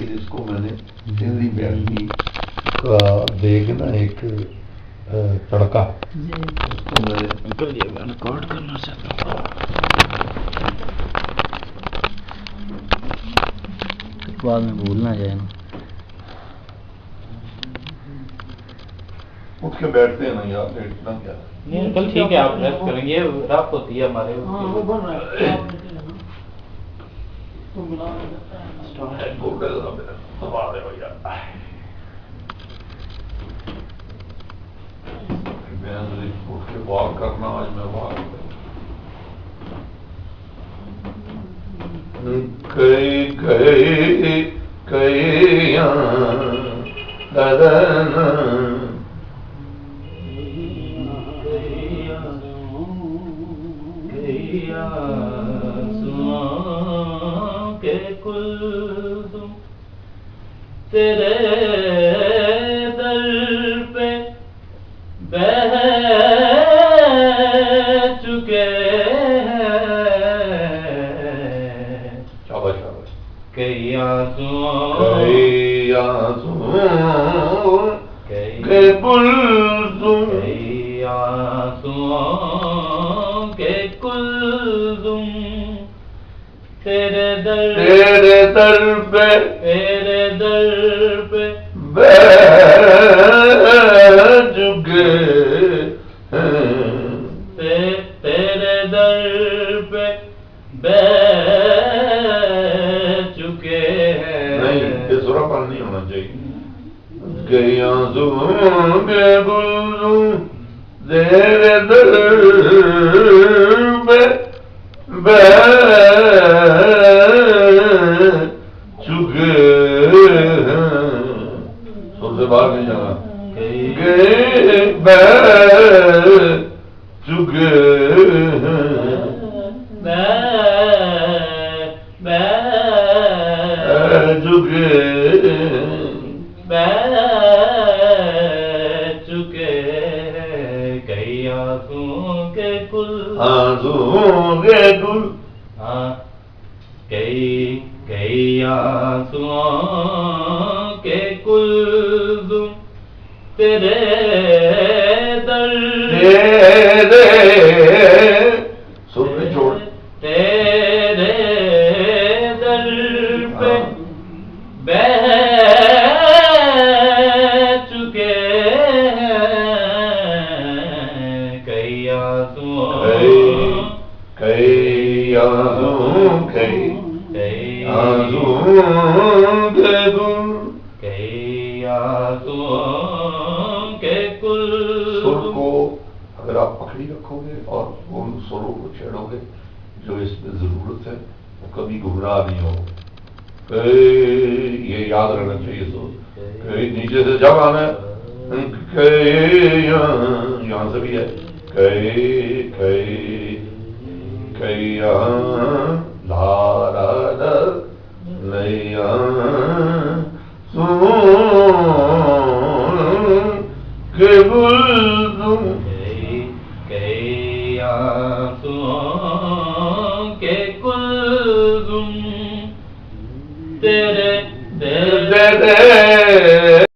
پھر اس کو میں نے سندھی بیٹھی کا دے کے نا ایک تڑکا، اس کو میں نے انکل یہ میں ریکارڈ کرنا چاہتا ہوں، بعد میں بھول نہ جائے نا. اٹھ کے بیٹھتے ہیں نا یار، بیٹھنا کیا نہیں انکل ٹھیک ہے، آپ ریسٹ کریں گے، رات ہوتی ہے ہمارے. اٹھ کے واک کرنا، آج میں واک تیرے در پہ بہہ چکے ہیں، شاباش شاباش، کئی آنسوں کے بلزم، کئی آنسوں کے کلزم، تیرے در پہ بیٹھ چکے ہیں، تیرے در پہ بیٹھ چکے ہیں. نہیں یہ سورا پان نہیں ہونا چاہیے. کئی آنسوں کے گلزم تیرے در پہ بیٹھ چکے ہیں، سر سے باہر نہیں جانا، بیٹھ چکے ہیں، چکے ہیں، کئی آنسوں کے کل، آنسوں کے کل، کئی آنسوں کے کلزم، تیرے در سر پہ چھوڑ، تیرے در پہ بہہ چکے ہیں، کئی آنسوں کئی آنسوں کے کل. سر کو اگر آپ پکڑی رکھو گے اور ان سروں کو چھیڑو گے جو اس میں ضرورت ہے، وہ کبھی گمراہ نہیں ہو. یہ یاد رہنا چاہیے. سو نیچے سے جب آنا ہے، یہاں سے بھی ہے، کئی آنسوں کے کلزم، تیرے